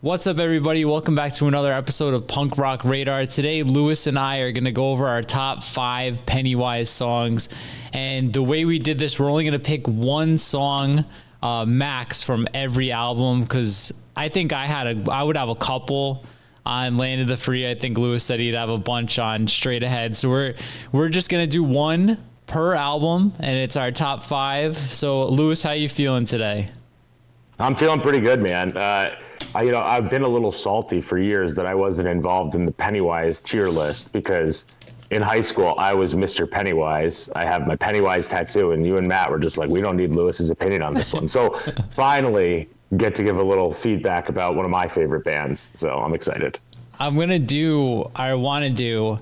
What's up, everybody? Welcome back to another episode of Punk Rock Radar. Today, Lewis and I are going to go over our top 5 Pennywise songs. And the way we did this, we're only going to pick one song max from every album, because I think I would have a couple on Land of the Free. I think Lewis said he'd have a bunch on Straight Ahead. So we're just going to do one per album, and it's our top 5. So, Lewis, how you feeling today? I'm feeling pretty good, man. I've been a little salty for years that I wasn't involved in the Pennywise tier list, because in high school I was Mr. Pennywise. I have my Pennywise tattoo, and you and Matt were just like, we don't need Lewis's opinion on this one. So finally get to give a little feedback about one of my favorite bands. So I'm excited. I want to do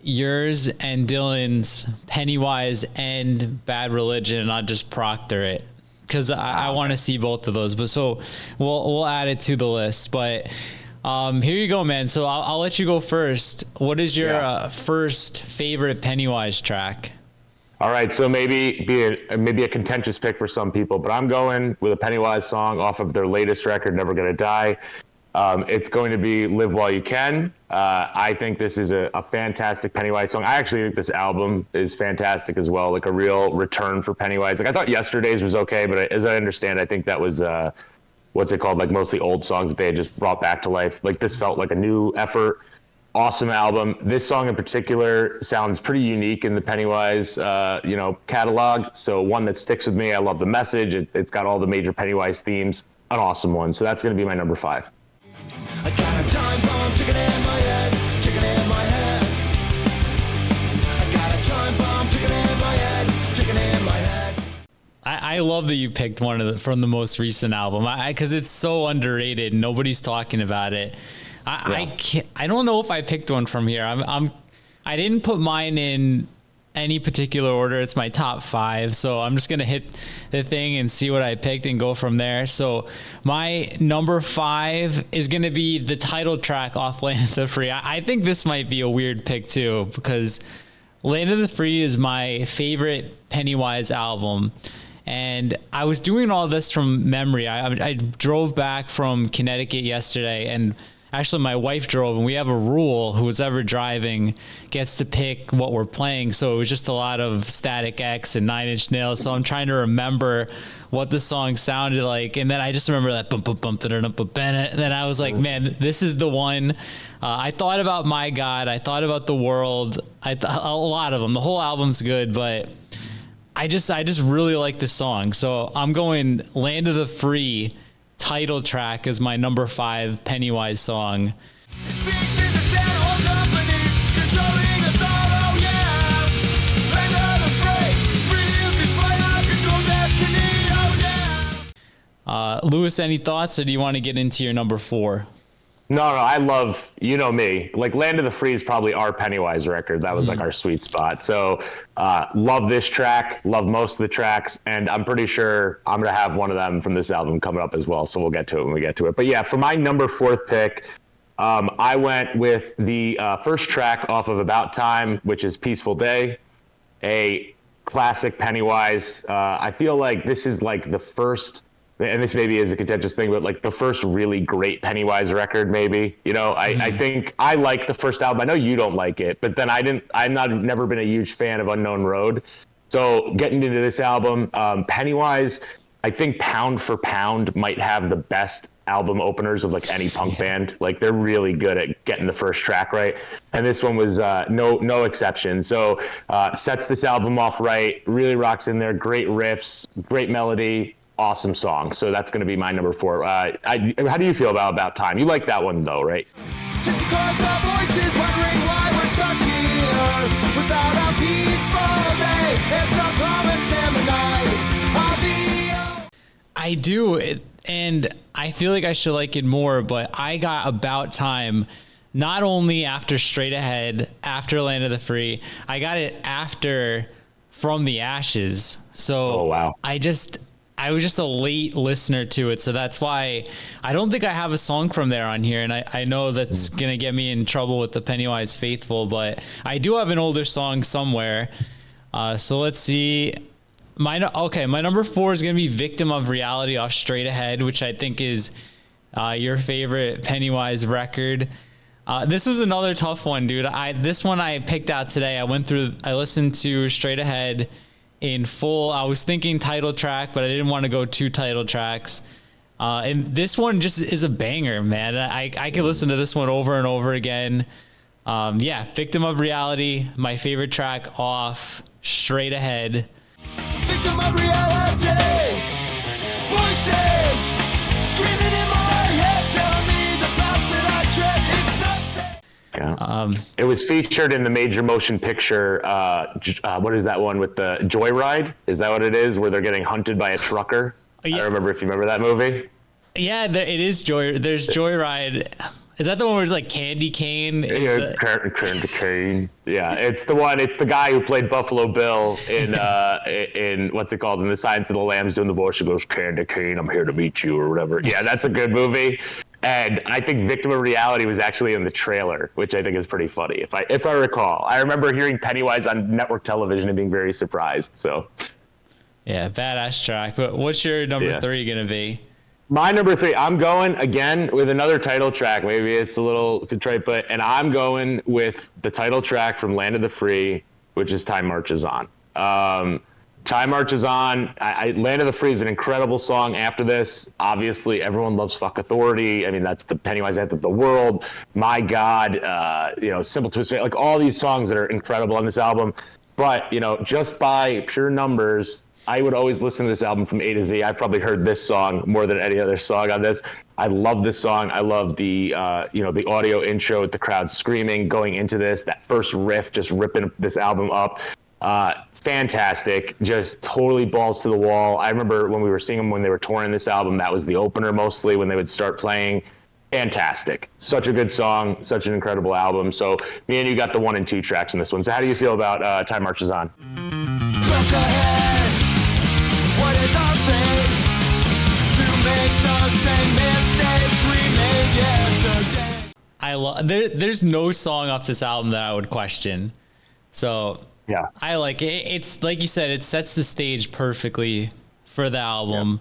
yours and Dylan's Pennywise and Bad Religion. I'll just proctor it, because I want to see both of those. But so we'll add it to the list. But here you go, man. So I'll let you go first. What is your first favorite Pennywise track? All right, so maybe a contentious pick for some people, but I'm going with a Pennywise song off of their latest record, Never Gonna Die. It's going to be Live While You Can. I think this is a fantastic Pennywise song. I actually think this album is fantastic as well, like a real return for Pennywise. Like, I thought Yesterday's was okay, but as I understand, I think that was, what's it called? Like mostly old songs that they had just brought back to life. Like, this felt like a new effort. Awesome album. This song in particular sounds pretty unique in the Pennywise, catalog. So one that sticks with me. I love the message. It's got all the major Pennywise themes. An awesome one. So that's going to be my number 5. I got a time bomb ticking in my head, ticking in my head. I got a time bomb ticking in my head, ticking in my head. I love that you picked one from the most recent album, because it's so underrated. Nobody's talking about it. I don't know if I picked one from here. I didn't put mine in any particular order. It's my top 5, so I'm just gonna hit the thing and see what I picked and go from there. So my number 5 is gonna be the title track off Land of the Free. I think this might be a weird pick too, because Land of the Free is my favorite Pennywise album, and I was doing all this from memory. I drove back from Connecticut yesterday, and actually, my wife drove, and we have a rule: who's ever driving gets to pick what we're playing. So it was just a lot of Static X and Nine Inch Nails. So I'm trying to remember what the song sounded like, and then I just remember that bump bump bump and then I was like, man, this is the one. I thought about My God. I thought about The World. A lot of them. The whole album's good, but I just really like this song. So I'm going Land of the Free title track is my number 5 Pennywise song. Lewis, any thoughts, or do you want to get into your number 4? No, I love, me. Like, Land of the Free is probably our Pennywise record. That was like our sweet spot. So love this track, love most of the tracks, and I'm pretty sure I'm going to have one of them from this album coming up as well. So we'll get to it when we get to it. But yeah, for my number 4th pick, I went with the first track off of About Time, which is Peaceful Day, a classic Pennywise. I feel like this is like the first, and this maybe is a contentious thing, but like the first really great Pennywise record, maybe. I think I like the first album. I know you don't like it, but then I've never been a huge fan of Unknown Road. So getting into this album, Pennywise, I think pound for pound might have the best album openers of like any punk band. Like, they're really good at getting the first track right, and this one was no exception. So sets this album off right, really rocks in there, great riffs, great melody, awesome song. So that's going to be my number 4. How do you feel about Time? You like that one though, right? Since you caused our voices, wondering why we're stuck here without a peaceful day. It's a promise in the night. I do, and I feel like I should like it more, but I got About Time not only after Straight Ahead, after Land of the Free, I got it after From the Ashes. So wow. I was just a late listener to it, so that's why I don't think I have a song from there on here, and I know that's going to get me in trouble with the Pennywise faithful, but I do have an older song somewhere. So let's see. My number 4 is going to be Victim of Reality off Straight Ahead, which I think is your favorite Pennywise record. This was another tough one, dude. This one I picked out today. I listened to Straight Ahead in full. I was thinking title track, but I didn't want to go 2 title tracks. And this one just is a banger, man. I could listen to this one over and over again. Victim of Reality, my favorite track off Straight Ahead. Victim of reality. Voices screaming in my head, telling me the path that I tread is not safe. Yeah. It was featured in the major motion picture. What is that one with the Joyride? Is that what it is? Where they're getting hunted by a trucker? Yeah. I don't remember if you remember that movie. Yeah, it is There's Joyride. Is that the one where it's like Candy Cane? Candy Cane. Yeah, it's the one. It's the guy who played Buffalo Bill in what's it called? In The Silence of the Lambs, doing the voice. He goes, "Candy Cane, I'm here to meet you," or whatever. Yeah, that's a good movie. And I think Victim of Reality was actually in the trailer, which I think is pretty funny. If I recall, I remember hearing Pennywise on network television and being very surprised. So. Yeah, badass track. But what's your number 3 gonna be? My number 3, I'm going again with another title track. Maybe it's a little contrite, and I'm going with the title track from Land of the Free, which is Time Marches On. Time Marches On. Land of the Free is an incredible song. After this, obviously, everyone loves Fuck Authority. I mean, that's the Pennywise anthem of the world. My God, Simple Twist, like all these songs that are incredible on this album. But, just by pure numbers, I would always listen to this album from A to Z. I've probably heard this song more than any other song on this. I love this song. I love the audio intro with the crowd screaming going into this. That first riff just ripping this album up. Fantastic. Just totally balls to the wall. I remember when we were seeing them when they were touring this album, that was the opener mostly when they would start playing. Fantastic. Such a good song. Such an incredible album. So me and you got the 1 and 2 tracks in this one. So how do you feel about Time Marches On? Look ahead. What is our fate? To make the same mistakes we made yesterday. There's no song off this album that I would question. So yeah, I like it. It's like you said, it sets the stage perfectly for the album.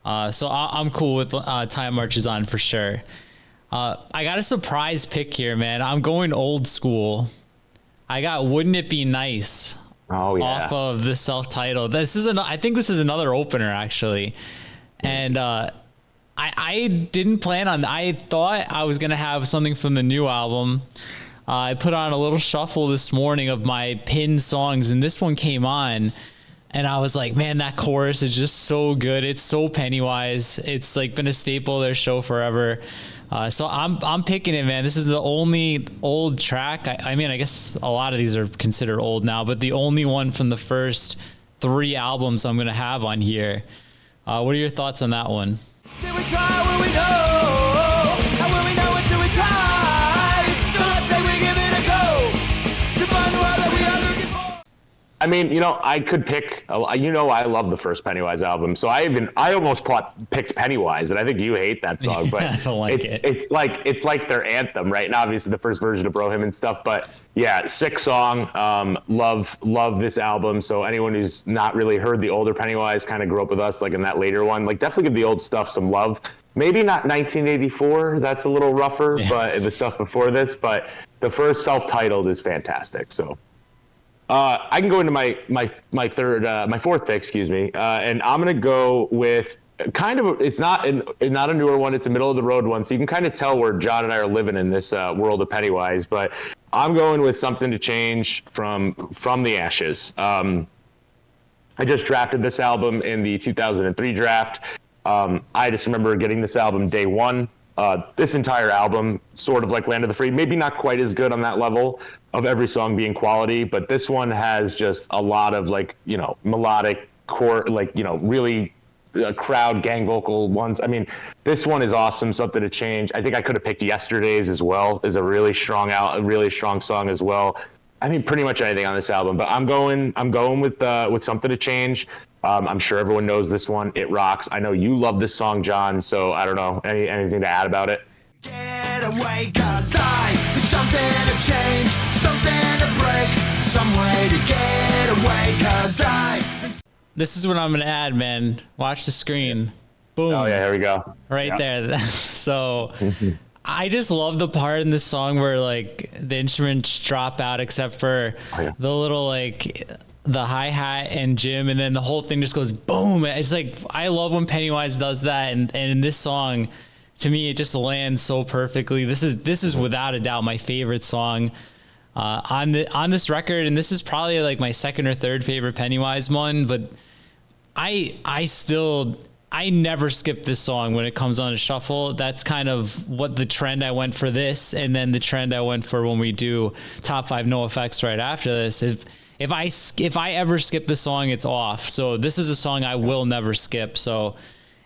Yeah. So I'm cool with Time Marches On for sure. I got a surprise pick here, man. I'm going old school. I got Wouldn't It Be Nice. Oh, yeah. Off of the self-titled. I think this is another opener actually, and I didn't plan on. I thought I was gonna have something from the new album. I put on a little shuffle this morning of my pinned songs, and this one came on, and I was like, man, that chorus is just so good. It's so Pennywise. It's like been a staple of their show forever. So I'm picking it, man. This is the only old track. I mean, I guess a lot of these are considered old now, but the only one from the first 3 albums I'm going to have on here. What are your thoughts on that one? Did we try when we know? And when we know it, do we try? So let's say we give it a go. To find what we are looking for. I mean, I could pick. I love the first Pennywise album, so I almost picked Pennywise, and I think you hate that song, but I don't like it. It's like their anthem, right? And obviously the first version of Bro Hymn and stuff, but yeah, sick song. Love this album. So anyone who's not really heard the older Pennywise, kind of grew up with us, like in that later one, like definitely give the old stuff some love. Maybe not 1984. That's a little rougher, but the stuff before this. But the first self-titled is fantastic. So. I can go into my fourth pick, and I'm gonna go with kind of. It's not a newer one. It's a middle of the road one, so you can kind of tell where John and I are living in this world of Pennywise. But I'm going with Something to Change from the Ashes. I just drafted this album in the 2003 draft. I just remember getting this album day one. This entire album, sort of like Land of the Free, maybe not quite as good on that level of every song being quality, but this one has just a lot of melodic core, really crowd gang vocal ones. I mean, this one is awesome. Something to Change. I think I could have picked Yesterday's as well. Is a really strong song as well. I mean, pretty much anything on this album, but I'm going with Something to Change. I'm sure everyone knows this one. It rocks. I know you love this song, John, so I don't know. Anything to add about it? Get away, 'cause it's something to change, something to break, some way to get away, 'cause This is what I'm going to add, man. Watch the screen. Boom. Oh yeah, here we go. Right there. So I just love the part in this song where like the instruments drop out except for the little like the hi-hat and Jim, and then the whole thing just goes boom. It's like, I love when Pennywise does that, and in this song, to me, it just lands so perfectly. This is without a doubt my favorite song on this record, and this is probably like my second or third favorite Pennywise one. But I never skip this song when it comes on a shuffle. That's kind of what the trend I went for this, and then the trend I went for when we do top 5 No Effects right after this. If I ever skip the song, it's off. So this is a song I will never skip. So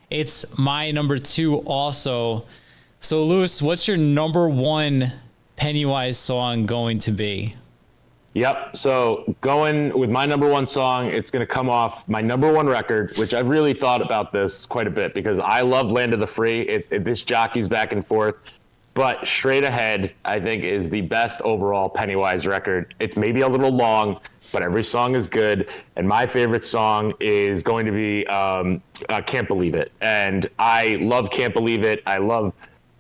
it's my number 2 also. So Lewis, what's your number 1 Pennywise song going to be? Yep. So going with my number 1 song, it's going to come off my number 1 record, which I've really thought about this quite a bit because I love Land of the Free. This jockeys back and forth, but Straight Ahead, I think, is the best overall Pennywise record. It's maybe a little long, but every song is good. And my favorite song is going to be Can't Believe It. And I love Can't Believe It. I love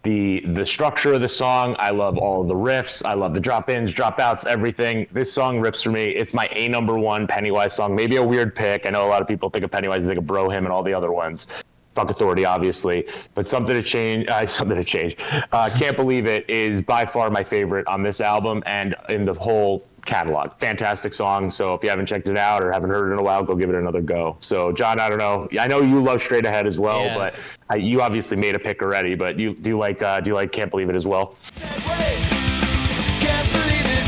the structure of the song. I love all of the riffs. I love the drop-ins, drop-outs, everything. This song rips for me. It's my number 1 Pennywise song. Maybe a weird pick. I know a lot of people think of Pennywise, they think of Bro Hymn and all the other ones. Fuck Authority, obviously. But Something to Change. Can't Believe It is by far my favorite on this album and in the whole catalog. Fantastic song. So if you haven't checked it out or haven't heard it in a while, go give it another go. So John, I don't know. I know you love Straight Ahead as well, yeah. But you obviously made a pick already. But do you like Can't Believe It as well? Can't believe it.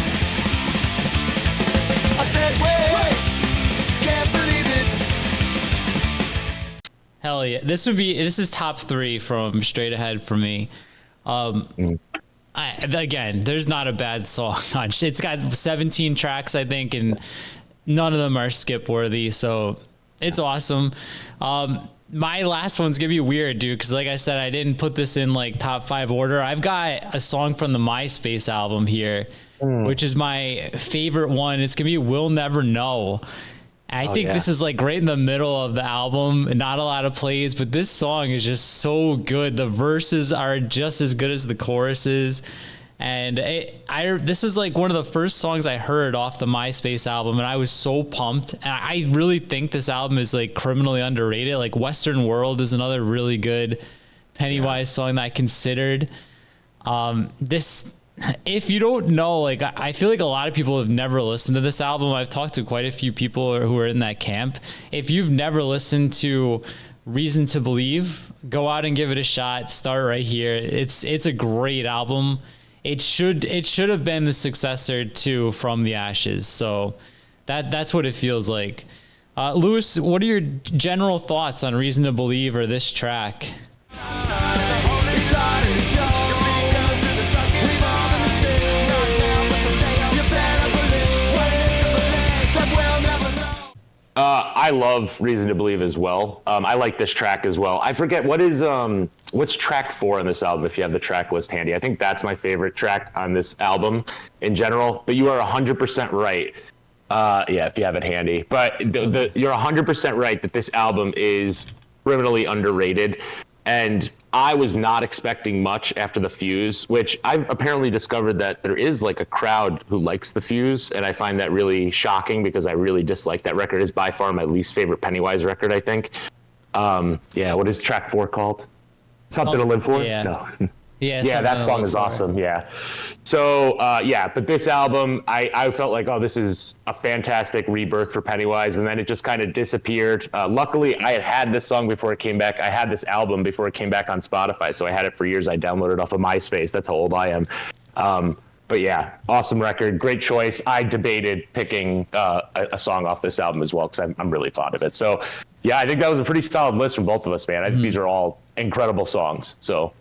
I said, wait, can't believe it. Hell yeah. This is top 3 from Straight Ahead for me. Again, there's not a bad song on. It's got 17 tracks, I think, and none of them are skip worthy. So it's awesome. My last one's gonna be weird, dude, because like I said, I didn't put this in like top 5 order. I've got a song from the MySpace album here, which is my favorite one. It's gonna be We'll Never Know. I think this is like right in the middle of the album, not a lot of plays, but this song is just so good. The verses are just as good as the choruses. And this is like one of the first songs I heard off the MySpace album, and I was so pumped. And I really think this album is like criminally underrated. Like Western World is another really good Pennywise song that I considered. If you don't know, like, I feel like a lot of people have never listened to this album. I've talked to quite a few people who are in that camp. If you've never listened to Reason to Believe, go out and give it a shot. Start right here. It's a great album. It should have been the successor to From the Ashes. So that's what it feels like. Lewis, what are your general thoughts on Reason to Believe or this track? I love Reason to Believe as well. I like this track as well. I forget what's track 4 on this album, if you have the track list handy. I think that's my favorite track on this album in general, but you are 100% right. If you have it handy. But you're 100% right that this album is criminally underrated. And I was not expecting much after The Fuse, which I've apparently discovered that there is like a crowd who likes The Fuse, and I find that really shocking because I really dislike that record. It's by far my least favorite Pennywise record, I think. What is track 4 called? Something to Live For? Yeah. No. Yeah, that song is awesome. Yeah. So, but this album, I felt like, this is a fantastic rebirth for Pennywise, and then it just kind of disappeared. Luckily, I had this song before it came back. I had this album before it came back on Spotify, so I had it for years. I downloaded it off of MySpace. That's how old I am. But yeah, awesome record. Great choice. I debated picking a song off this album as well because I'm really fond of it. So, yeah, I think that was a pretty solid list from both of us, man. I think these are all incredible songs. So.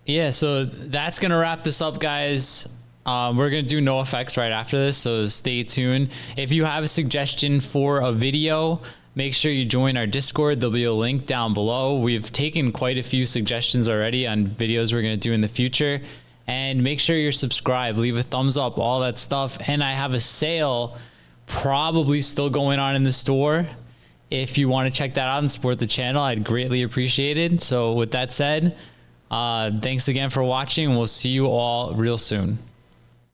Yeah, so that's going to wrap this up, guys. We're going to do No Effects right after this, so stay tuned. If you have a suggestion for a video, make sure you join our Discord. There'll be a link down below. We've taken quite a few suggestions already on videos we're going to do in the future. And make sure you're subscribed, leave a thumbs up, all that stuff. And I have a sale probably still going on in the store. if you want to check that out and support the channel, I'd greatly appreciate it. So with that said, thanks again for watching, and we'll see you all real soon.